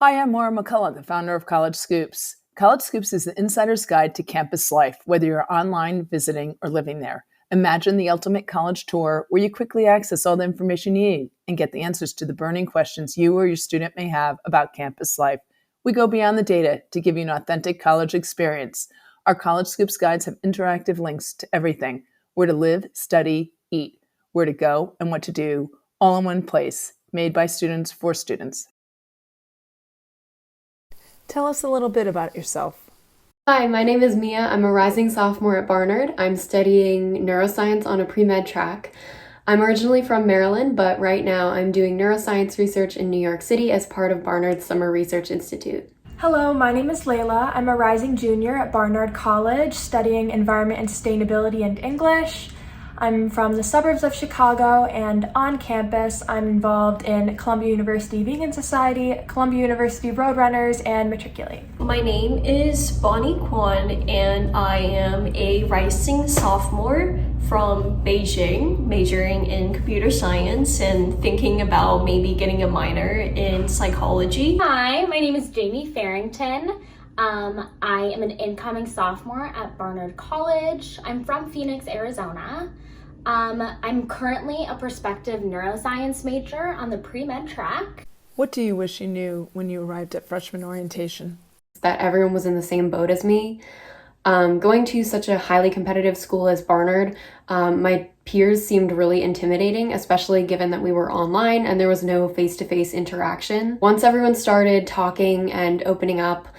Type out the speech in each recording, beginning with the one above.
Hi, I'm Maura McCullough, the founder of College Scoops. College Scoops is the insider's guide to campus life, whether you're online, visiting, or living there. Imagine the ultimate college tour where you quickly access all the information you need and get the answers to the burning questions you or your student may have about campus life. We go beyond the data to give you an authentic college experience. Our College Scoops guides have interactive links to everything: where to live, study, eat, where to go, and what to do, all in one place, made by students for students. Tell us a little bit about yourself. Hi, my name is Mia. I'm a rising sophomore at Barnard. I'm studying neuroscience on a pre-med track. I'm originally from Maryland, but right now I'm doing neuroscience research in New York City as part of Barnard's Summer Research Institute. Hello, my name is Leila. I'm a rising junior at Barnard College studying environment and sustainability and English. I'm from the suburbs of Chicago, and on campus I'm involved in Columbia University Vegan Society, Columbia University Roadrunners, and Matriculate. My name is Bonny and I am a rising sophomore from Beijing, majoring in computer science and thinking about maybe getting a minor in psychology. Hi, my name is Jaime Farrington. I am an incoming sophomore at Barnard College. I'm from Phoenix, Arizona. I'm currently a prospective neuroscience major on the pre-med track. What do you wish you knew when you arrived at freshman orientation? That everyone was in the same boat as me. Going to such a highly competitive school as Barnard, my peers seemed really intimidating, especially given that we were online and there was no face-to-face interaction. Once everyone started talking and opening up,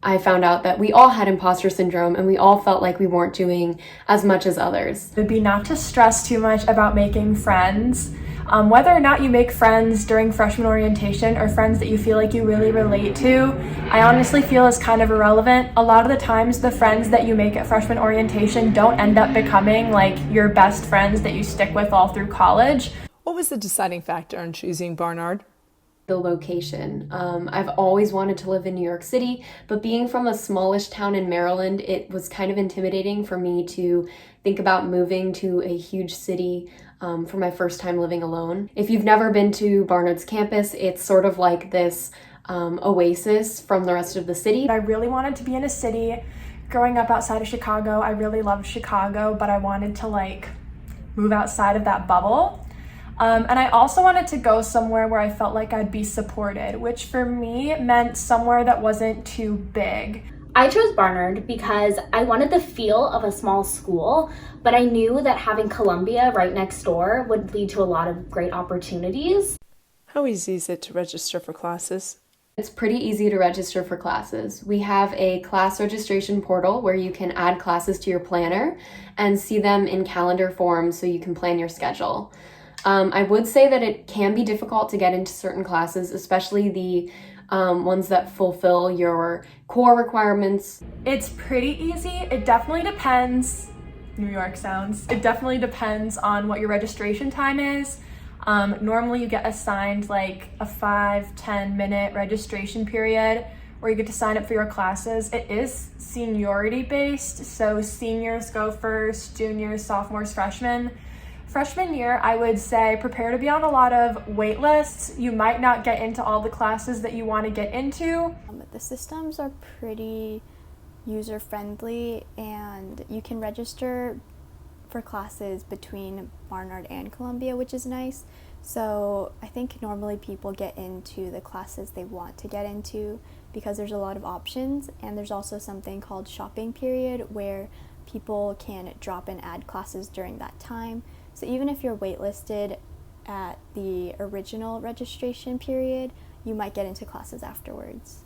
I found out that we all had imposter syndrome and we all felt like we weren't doing as much as others. It would be not to stress too much about making friends. Whether or not you make friends during freshman orientation or friends that you feel like you really relate to, I honestly feel is kind of irrelevant. A lot of the times the friends that you make at freshman orientation don't end up becoming like your best friends that you stick with all through college. What was the deciding factor in choosing Barnard? The location. I've always wanted to live in New York City, but being from a smallish town in Maryland, it was kind of intimidating for me to think about moving to a huge city for my first time living alone. If you've never been to Barnard's campus, it's sort of like this oasis from the rest of the city. I really wanted to be in a city. Growing up outside of Chicago, I really loved Chicago, but I wanted to move outside of that bubble. And I also wanted to go somewhere where I felt like I'd be supported, which for me meant somewhere that wasn't too big. I chose Barnard because I wanted the feel of a small school, but I knew that having Columbia right next door would lead to a lot of great opportunities. How easy is it to register for classes? It's pretty easy to register for classes. We have a class registration portal where you can add classes to your planner and see them in calendar form so you can plan your schedule. I would say that it can be difficult to get into certain classes, especially the ones that fulfill your core requirements. It's pretty easy. It definitely depends. New York sounds. It definitely depends on what your registration time is. Normally you get assigned like a 5-10 minute registration period where you get to sign up for your classes. It is seniority based, so seniors go first, juniors, sophomores, freshmen. Freshman year, I would say prepare to be on a lot of wait lists. You might not get into all the classes that you want to get into. The systems are pretty user-friendly, and you can register for classes between Barnard and Columbia, which is nice. So I think normally people get into the classes they want to get into because there's a lot of options, and there's also something called shopping period where people can drop and add classes during that time. So even if you're waitlisted at the original registration period, you might get into classes afterwards.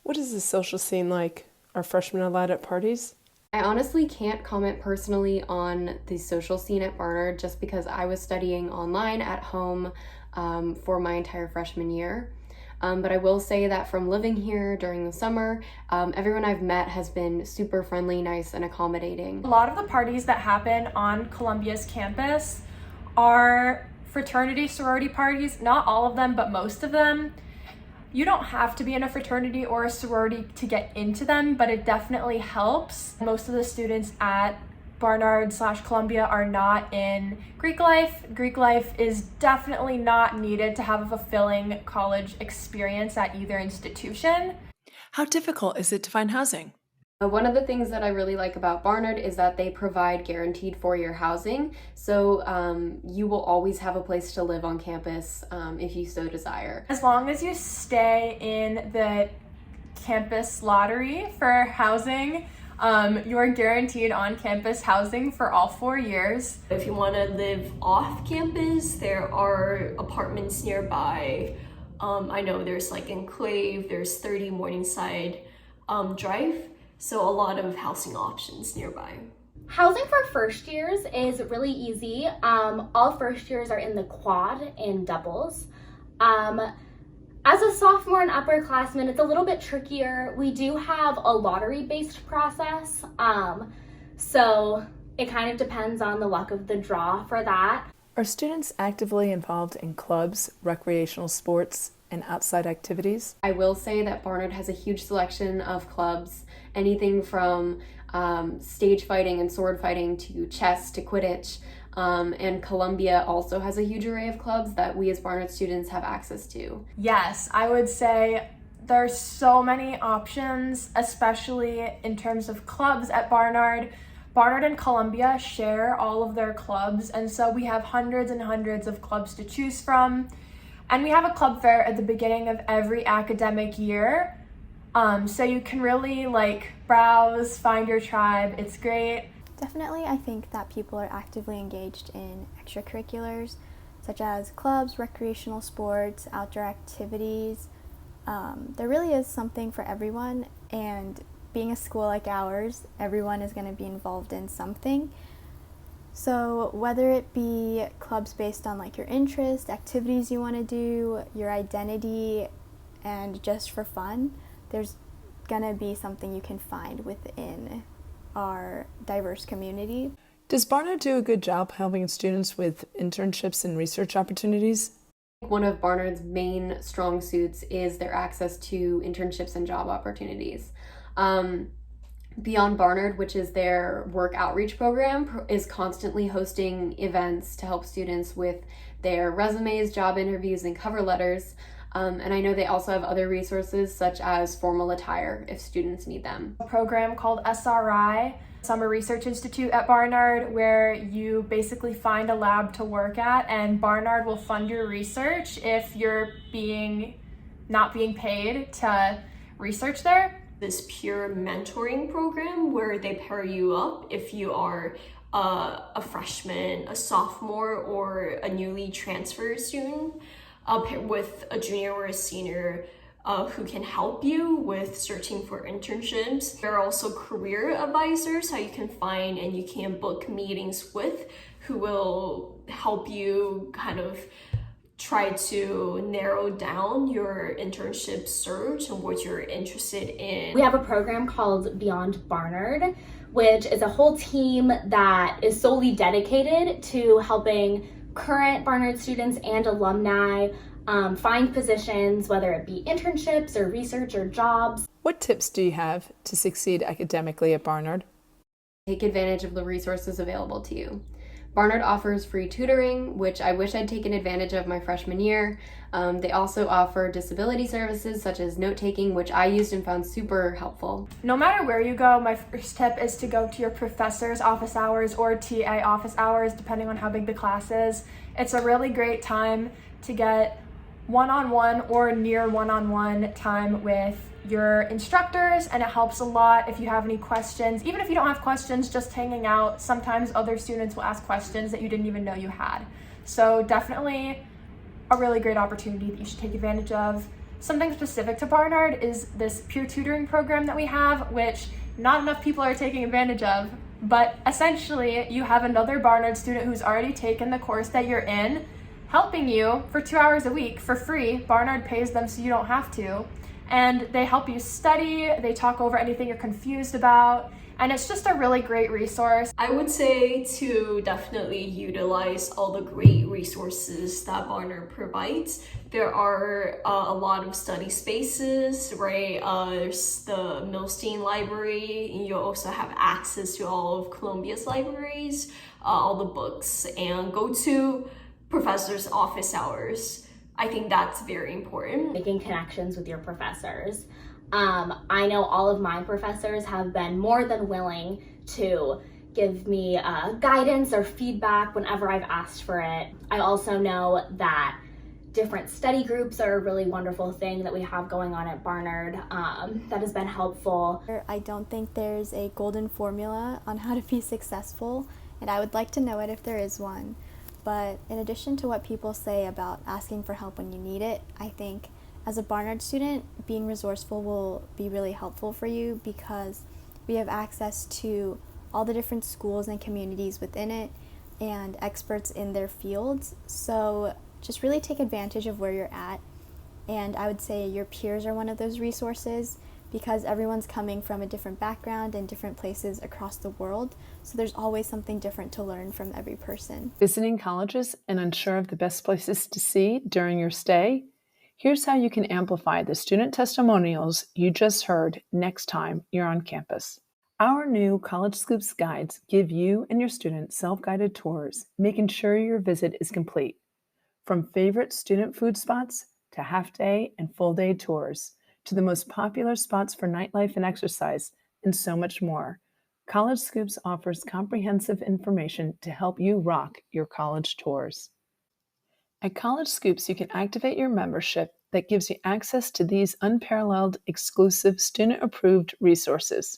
What is the social scene like? Are freshmen allowed at parties? I honestly can't comment personally on the social scene at Barnard just because I was studying online at home for my entire freshman year. But I will say that from living here during the summer, everyone I've met has been super friendly, nice, and accommodating. A lot of the parties that happen on Columbia's campus are fraternity, sorority parties. Not all of them, but most of them. You don't have to be in a fraternity or a sorority to get into them, but it definitely helps. Most of the students at Barnard/Columbia are not in Greek life. Greek life is definitely not needed to have a fulfilling college experience at either institution. How difficult is it to find housing? One of the things that I really like about Barnard is that they provide guaranteed four-year housing, so you will always have a place to live on campus if you so desire. As long as you stay in the campus lottery for housing, you are guaranteed on-campus housing for all 4 years. If you want to live off campus, there are apartments nearby. I know there's like Enclave, there's 30 Morningside Drive, so a lot of housing options nearby. Housing for first years is really easy. All first years are in the quad and doubles. As a sophomore and upperclassman, it's a little bit trickier. We do have a lottery-based process, so it kind of depends on the luck of the draw for that. Are students actively involved in clubs, recreational sports, and outside activities? I will say that Barnard has a huge selection of clubs, anything from stage fighting and sword fighting to chess to Quidditch. And Columbia also has a huge array of clubs that we as Barnard students have access to. Yes, I would say there's so many options, especially in terms of clubs at Barnard. Barnard and Columbia share all of their clubs, and so we have hundreds and hundreds of clubs to choose from. And we have a club fair at the beginning of every academic year. So you can really browse, find your tribe. It's great. Definitely, I think that people are actively engaged in extracurriculars, such as clubs, recreational sports, outdoor activities. There really is something for everyone, and being a school like ours, everyone is going to be involved in something. So whether it be clubs based on your interest, activities you want to do, your identity, and just for fun, there's going to be something you can find within our diverse community. Does Barnard do a good job helping students with internships and research opportunities? One of Barnard's main strong suits is their access to internships and job opportunities. Beyond Barnard, which is their work outreach program, is constantly hosting events to help students with their resumes, job interviews, and cover letters. And I know they also have other resources such as formal attire if students need them. A program called SRI, Summer Research Institute at Barnard, where you basically find a lab to work at, and Barnard will fund your research if you're not being paid to research there. This peer mentoring program where they pair you up if you are a freshman, a sophomore, or a newly transferred student with a junior or a senior who can help you with searching for internships. There are also career advisors how you can find and you can book meetings with who will help you kind of try to narrow down your internship search and what you're interested in. We have a program called Beyond Barnard, which is a whole team that is solely dedicated to helping current Barnard students and alumni find positions, whether it be internships or research or jobs. What tips do you have to succeed academically at Barnard? Take advantage of the resources available to you. Barnard offers free tutoring, which I wish I'd taken advantage of my freshman year. They also offer disability services such as note-taking, which I used and found super helpful. No matter where you go, my first tip is to go to your professor's office hours or TA office hours, depending on how big the class is. It's a really great time to get one-on-one or near one-on-one time with your instructors, and it helps a lot if you have any questions. Even if you don't have questions, just hanging out, sometimes other students will ask questions that you didn't even know you had. So definitely a really great opportunity that you should take advantage of. Something specific to Barnard is this peer tutoring program that we have, which not enough people are taking advantage of, but essentially you have another Barnard student who's already taken the course that you're in, helping you for 2 hours a week for free. Barnard pays them so you don't have to. And they help you study, they talk over anything you're confused about, and it's just a really great resource. I would say to definitely utilize all the great resources that Barnard provides. There are a lot of study spaces, right? There's the Milstein Library, and you also have access to all of Columbia's libraries, all the books, and go to professors' office hours. I think that's very important. Making connections with your professors. I know all of my professors have been more than willing to give me guidance or feedback whenever I've asked for it. I also know that different study groups are a really wonderful thing that we have going on at Barnard that has been helpful. I don't think there's a golden formula on how to be successful, and I would like to know it if there is one. But in addition to what people say about asking for help when you need it, I think as a Barnard student, being resourceful will be really helpful for you because we have access to all the different schools and communities within it and experts in their fields. So just really take advantage of where you're at. And I would say your peers are one of those resources because everyone's coming from a different background and different places across the world. So there's always something different to learn from every person. Visiting colleges and unsure of the best places to see during your stay? Here's how you can amplify the student testimonials you just heard next time you're on campus. Our new College Scoops guides give you and your students self-guided tours, making sure your visit is complete. From favorite student food spots to half-day and full-day tours, to the most popular spots for nightlife and exercise, and so much more, College Scoops offers comprehensive information to help you rock your college tours. At College Scoops, you can activate your membership that gives you access to these unparalleled, exclusive, student-approved resources.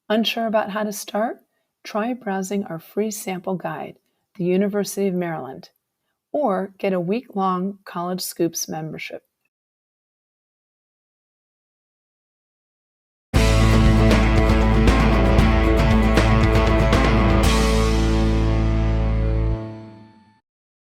Unsure about how to start? Try browsing our free sample guide, The University of Maryland, or get a week-long College Scoops membership.